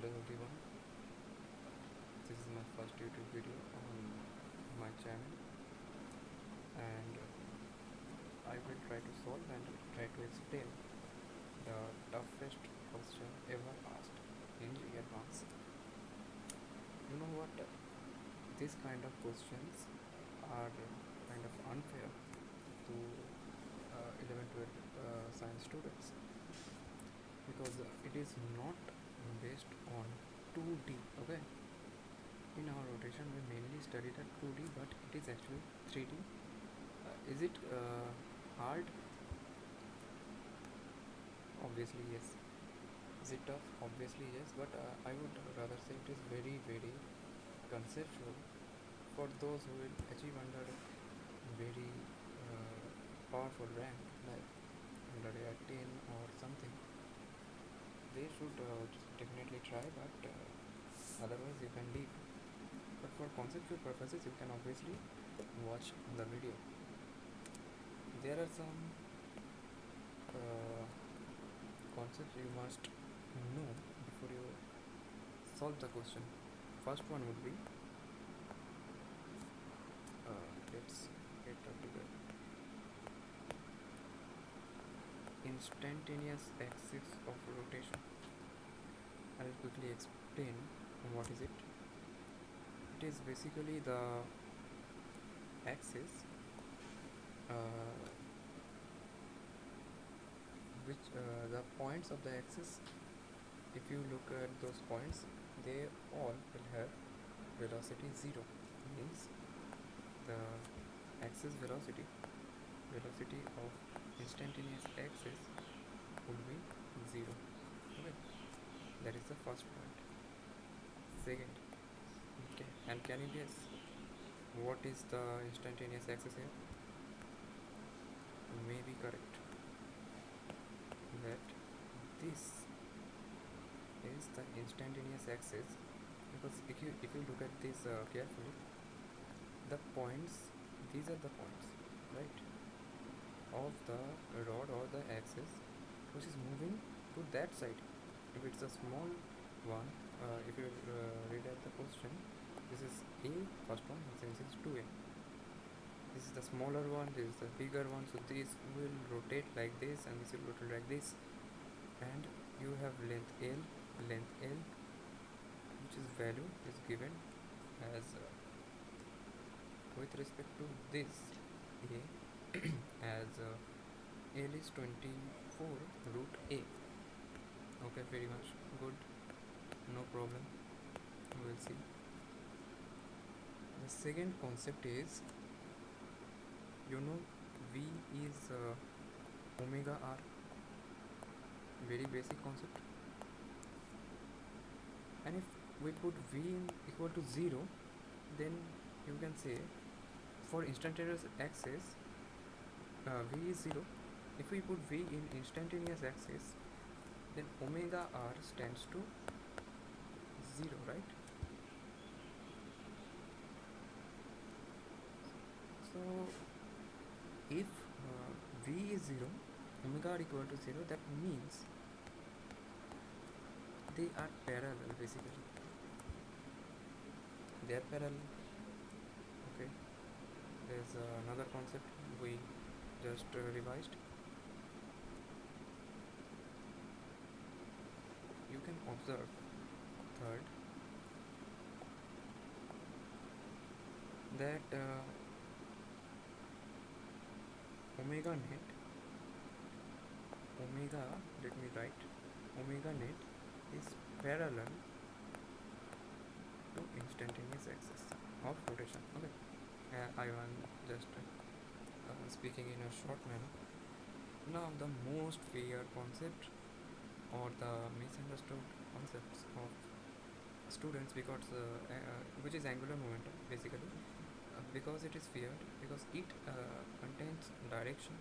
Hello everyone, this is my first YouTube video on my channel, and I will try to solve and try to explain the toughest question ever asked in JEE Advanced. You know what? These kind of questions are kind of unfair to 11 12 science students, because it is not based on 2D. Okay, in our rotation we mainly studied at 2D, but it is actually 3D. Is it hard? Obviously yes. Is it tough? Obviously yes, but I would rather say it is very very conceptual for those who will achieve under very powerful rank, like under a 10 or something. They should definitely try, but otherwise you can leave. But for conceptual purposes you can obviously watch the video. There are some concepts you must know before you solve the question. First one would be, let's get together, instantaneous axis of rotation. I'll quickly explain what is it. It is basically the axis which the points of the axis, if you look at those points, they all will have velocity 0, means the axis velocity of instantaneous axis would be 0. Okay, that is the first point. Second, okay, and can you guess what is the instantaneous axis here? You may be correct that this is the instantaneous axis, because if you look at this carefully, the points, these are the points, right, of the rod or the axis which is moving to that side. If it's a small one, if you read out the question, this is A, first one, and this is 2A. This is the smaller one, this is the bigger one, so this will rotate like this and this will rotate like this, and you have length L, which is value is given as with respect to this A as L is 24 root A. Okay, very much good, no problem, we will see. The second concept is, you know, V is omega r, very basic concept, and if we put V in equal to 0, then you can say for instantaneous axis V is 0. If we put V in instantaneous axis, then omega r stands to 0, right? So if V is 0, omega r equal to 0, that means they are parallel, basically they are parallel. Okay, there's another concept we just revised. You can observe, third, that omega net, let me write, omega net is parallel to instantaneous axis of rotation. Okay, I am just speaking in a short manner. Now the most feared concept or the misunderstood concepts of students, because which is angular momentum, basically, because it is feared, because it contains direction,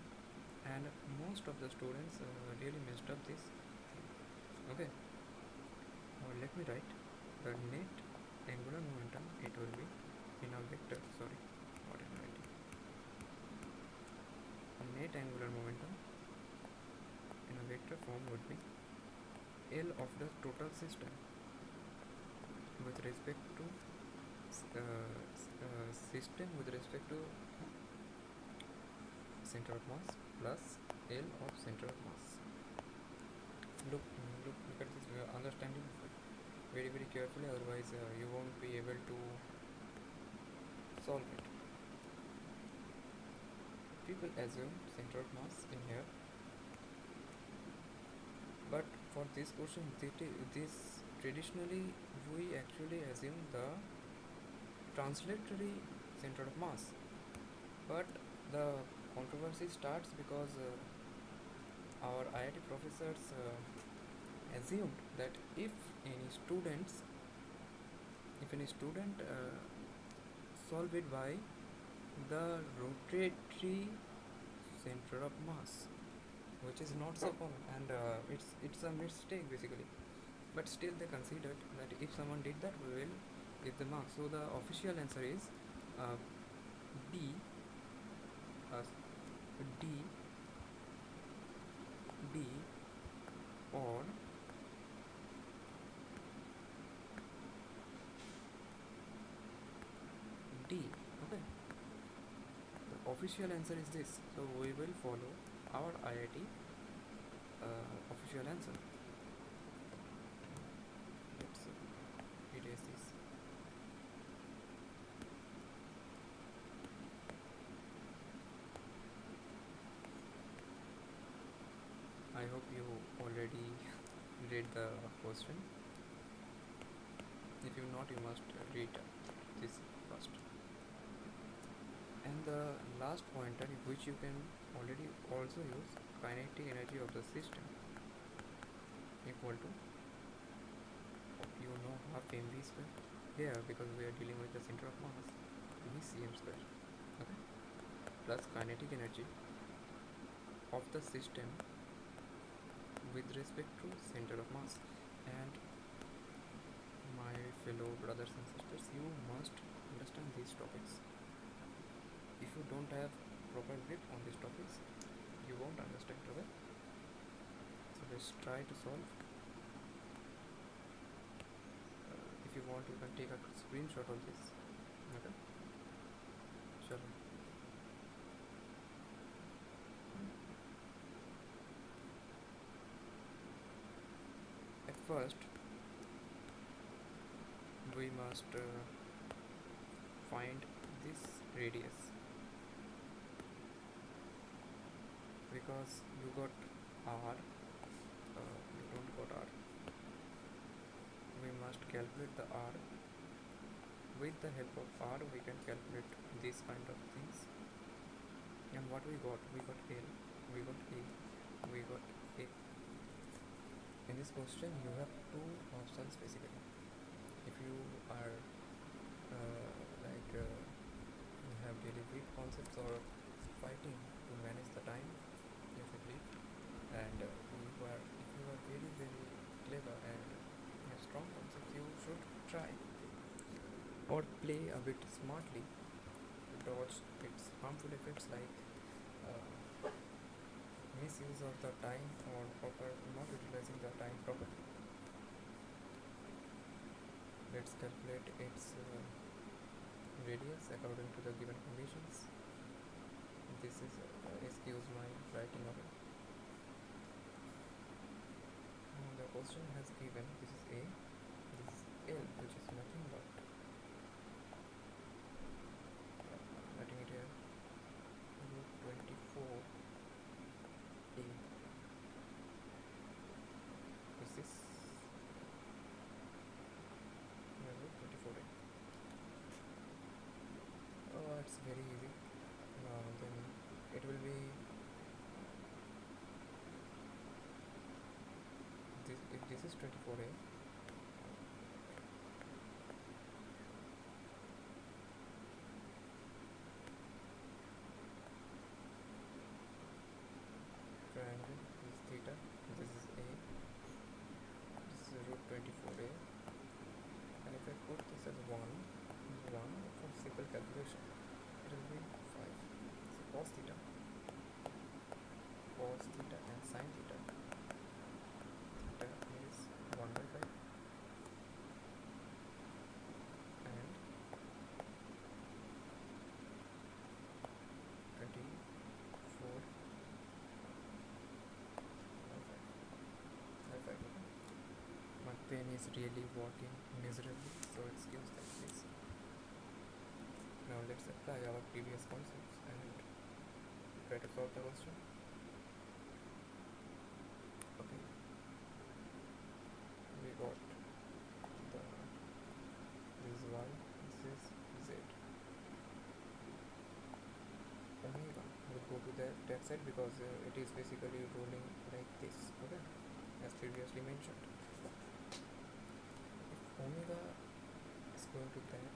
and most of the students really messed up this thing. Okay, let me write the net angular momentum. It will be in a vector, sorry, what am I writing? Net angular momentum in a vector form would be L of the total system with respect to system with respect to center of mass plus L of center of mass. Look at this understanding very carefully, otherwise you won't be able to solve it. People assume center of mass in here, but for this question, this traditionally we actually assume the translatory center of mass, but the controversy starts because our IIT professors assumed that if any student solve it by the rotatory center of mass, which is not so common, and it's a mistake basically. But still, they considered that if someone did that, we will give the mark. So the official answer is B, uh, D, D, or D. Okay. The official answer is this. So we will follow our IIT official answer. Let's erase this. I hope you already read the question. If you not, you must read this first. And the last pointer, which you can already also use, kinetic energy of the system equal to, you know, half mv square here, because we are dealing with the center of mass, cm square, okay, plus kinetic energy of the system with respect to center of mass. And my fellow brothers and sisters, you must understand these topics. If you don't have proper grip on these topics, you won't understand, okay? So let's try to solve. If you want, you can take a screenshot of this, okay? Sure. At first, we must find this radius, because you got r, you don't got r. We must calculate the r. With the help of r, we can calculate these kind of things. And what we got l, we got a, we got a. In this question, you have two options basically. If you are you have really weak concepts or fighting to manage the time basically, and if you are very clever and have strong concepts, you should try or play a bit smartly to dodge its harmful effects, like misuse of the time or not utilizing the time properly. Let's calculate its radius according to the given conditions. This is excuse my writing of it. The question has given this is a, this is L, which is nothing but writing it here, root 24 a. Is this root 24 a? Oh, it's very easy. Then it will be this. If this is 24a, triangle is theta, this is a, this is root 24a, and if I put this as 1 for simple calculation, it will be 5. So cos theta and sin theta, theta is 1/5. pen is really working miserably, so excuse that please. Now let's apply our previous concepts and try to solve the question. Okay, we got the this is y, this is z. Omega will go to that side because it is basically rolling like this. Okay, as previously mentioned. If omega is going to that,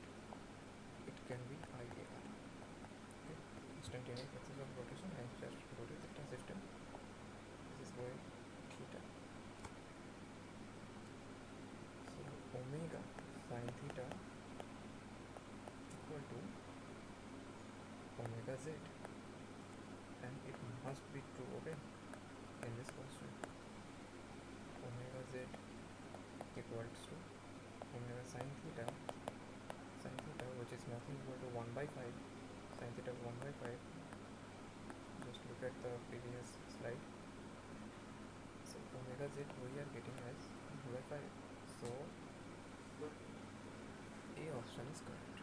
it can be IAR. Okay, instantaneous axis of rotation and just rotate the system. This is going theta. So omega sine theta equal to omega z, and it must be true. Okay, in this question, omega z equals to omega sine theta, which is nothing equal to 1 by 5, sine theta 1 by 5. Just look at the previous slide. So omega z we are getting as 1 by 5. So A option is correct.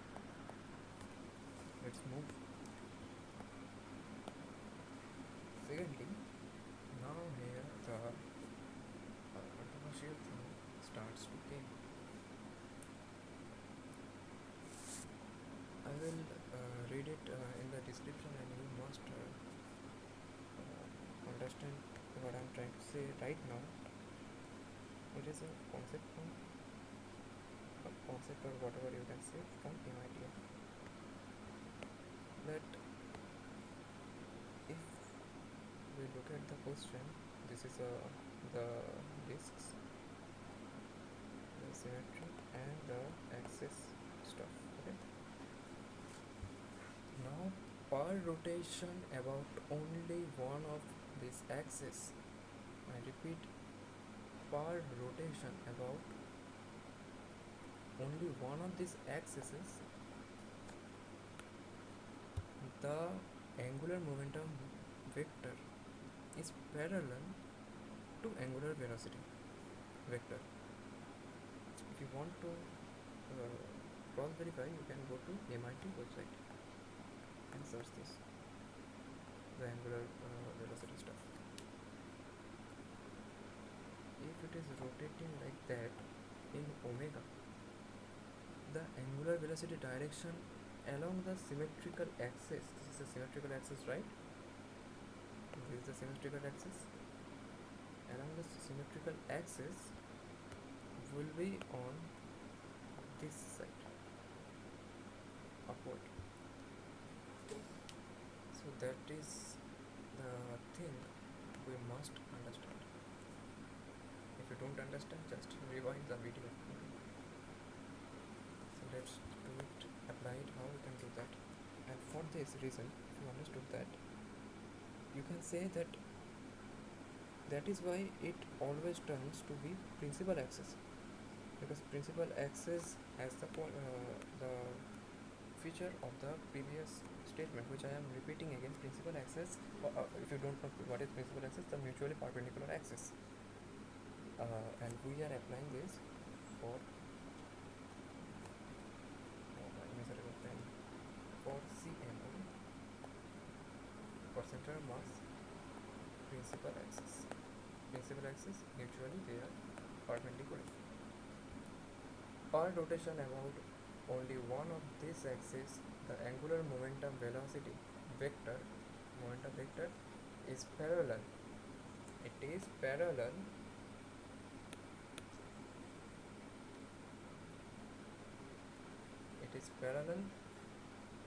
Let's move. Secondly, now here the controversial thing starts to came. I will read it in the description, and you must understand what I am trying to say right now. It is a concept or whatever you can say from MITM. That if we look at the question, this is the discs, the symmetry and the axis stuff. Okay, now per rotation about only one of this axis, I repeat, per rotation about only one of these axes, the angular momentum vector is parallel to angular velocity vector. If you want to cross verify, you can go to MIT website and search this, the angular velocity stuff. If it is rotating like that in omega, the angular velocity direction along the symmetrical axis, this is a symmetrical axis, right? This is the symmetrical axis. Along the symmetrical axis will be on this side, upward. So that is the thing we must understand. If you don't understand, just rewind the video. So let's do it, apply it, how we can do that. And for this reason, if you understood that, you can say that that is why it always turns to be principal axis, because principal axis has the feature of the previous statement, which I am repeating again. Principal axis, if you don't know what is principal axis, the mutually perpendicular axis, and we are applying this for CM, for center of mass, principal axis mutually they are perpendicular. Per rotation about only one of this axis, the angular momentum velocity vector is parallel. It is parallel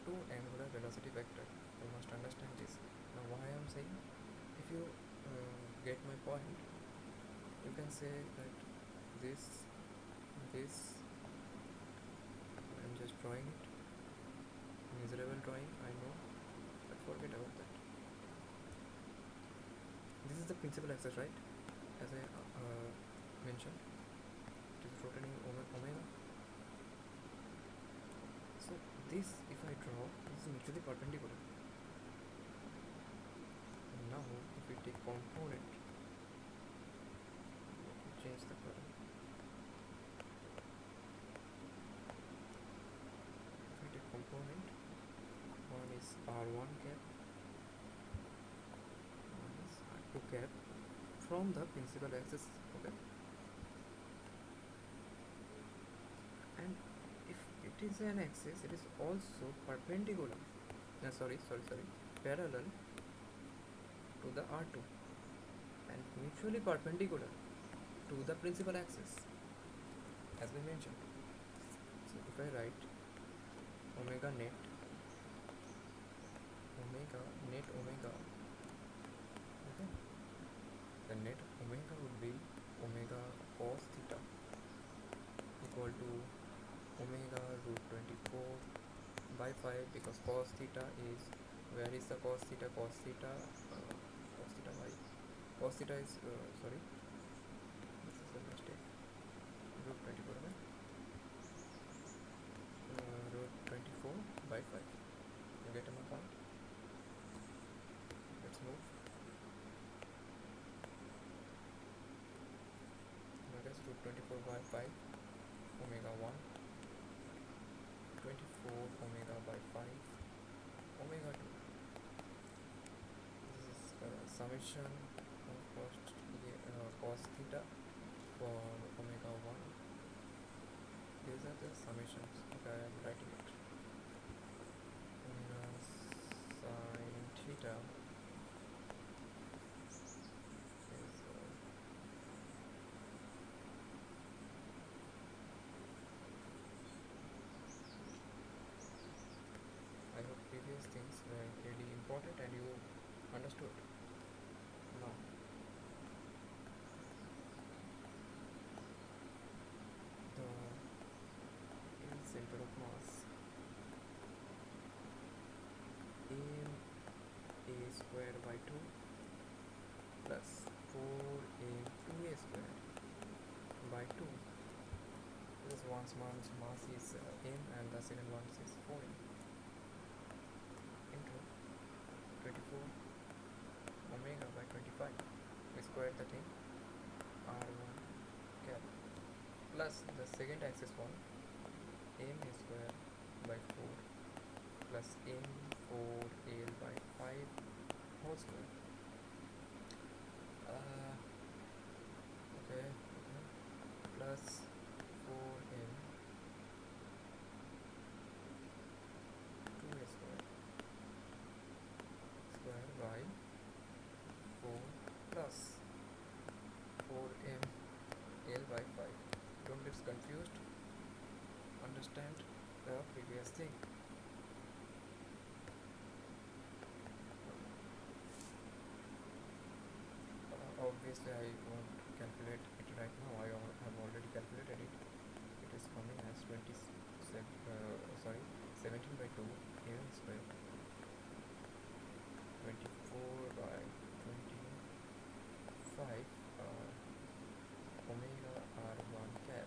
to angular velocity vector. You must understand this. Now why I am saying, if you get my point, you can say that this I am just drawing it, miserable drawing, I know, but forget about that. This is the principal axis, right? As I mentioned, it is rotating omega. So this, if I draw, this is mutually perpendicular. And now if we take component, change the color. cap from the principal axis. Okay, and if it is an axis, it is also perpendicular, parallel to the R2 and mutually perpendicular to the principal axis, as we mentioned. So if I write omega net, okay, the net omega would be omega cos theta equal to omega root 24 by 5, because cos theta is, where is the cos theta? Cos theta by, cos theta is sorry, this is a mistake, root 24 by root 24 by 5. You get my point? Let's move. That is root 24 by 5 omega 1, 24 omega by 5 omega 2. This is summation of cos theta for omega 1. These are the summations. Okay, I am writing it. Omega sin theta is I hope previous things were really important and you understood. Now, the center of mass m a square by 2 plus 4m 2a square by 2. This one's mass is m and the second one is 4m into 24 omega by 25. We square the thing, r1 cap, plus the second axis one, m square by 4 plus m4l by 5 whole square. Okay, plus 4m 2a square by 4 plus 4m l by 5. Don't get confused, understand the previous thing. Obviously I won't calculate it right now, I have already calculated it. It is coming as 17 by 2 m square, 24 by 25 omega r1 cap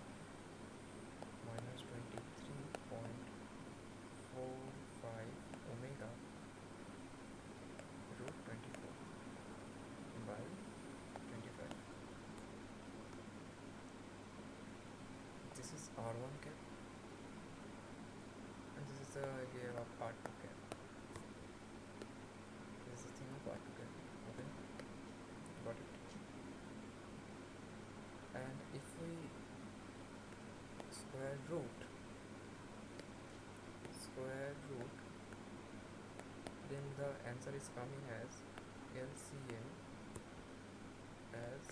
minus 23.45 omega root 24 by 25. This is r1 cap and this is the layer of r2 cap. This is the thing of r2 cap. Okay, got it. And if we square root, then the answer is coming as LCM as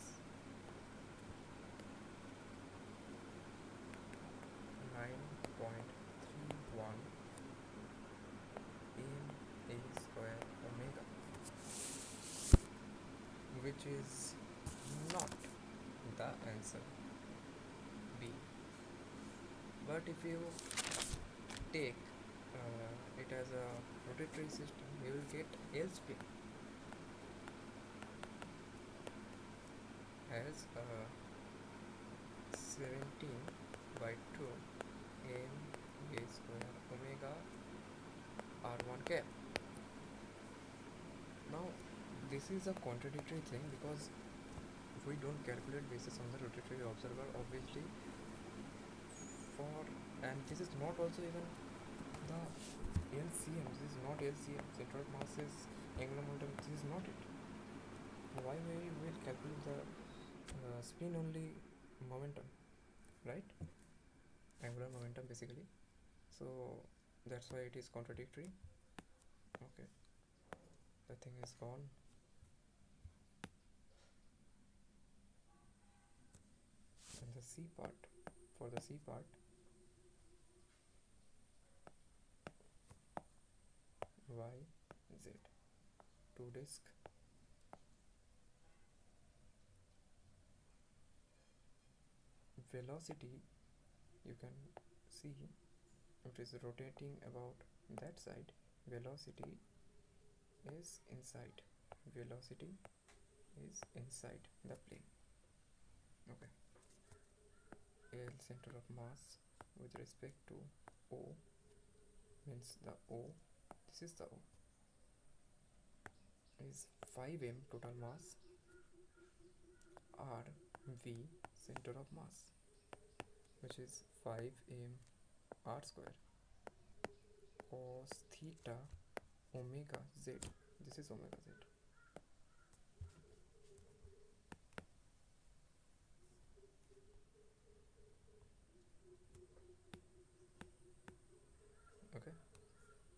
9.31 m a square omega, which is not the answer B. But if you take it as a rotatory system, you will get L spin as 17 by 2 m a square omega r1 cap. Now this is a contradictory thing, because we don't calculate basis on the rotatory observer, obviously, and this is not also even the LCM. This is not LCM, central mass is angular momentum. This is not it. why we will calculate the spin only momentum, right? Angular momentum basically. So that's why it is contradictory. Okay, the thing is gone. And the C part, for the C part, y z, two disk, velocity, you can see it is rotating about that side. Velocity is inside, velocity is inside the plane. Okay, L center of mass with respect to O means the O, this is the O, is 5m total mass, R V center of mass, which is 5m r square cos theta omega z. This is omega z. Okay,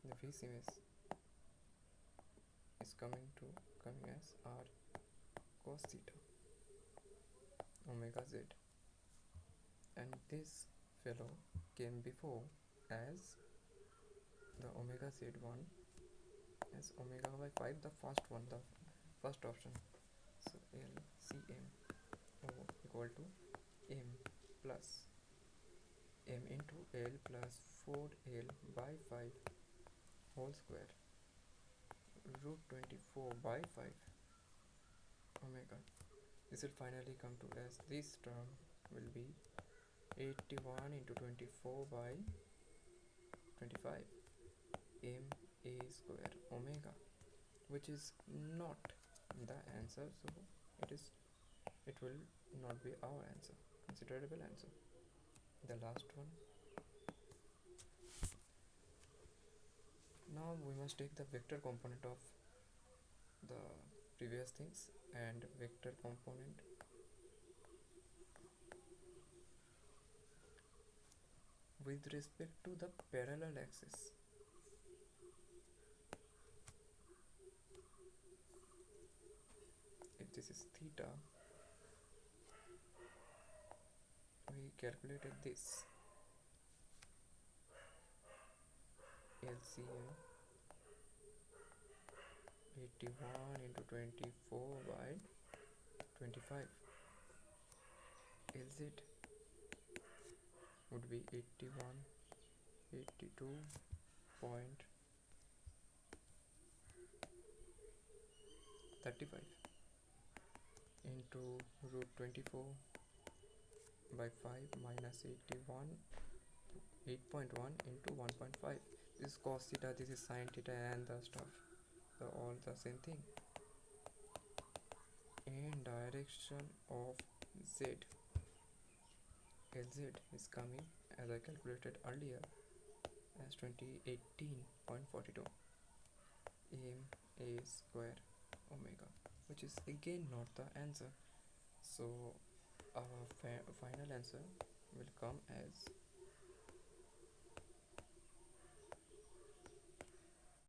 the V sim is coming as r cos theta omega z, and this fellow came before as the omega z1 as omega by 5, the first one, the first option. So LCM equal to m plus m into L plus 4L by 5 whole square root 24 by 5 omega. This will finally come to as this term will be 81 into 24 by 25 m a square omega, which is not the answer, so it will not be our answer, considerable answer. The last one. Now we must take the vector component of the previous things, and vector component with respect to the parallel axis. If this is theta, we calculated this LCM 81 into 24 by 25. LZ would be 81, 82.35 into root 24 by 5 minus 81, 8.1 into 1.5. This is cos theta, this is sin theta, and the stuff, all the same thing. And direction of z, LZ is coming as I calculated earlier as 2018.42 m a square omega, which is again not the answer. So our final answer will come as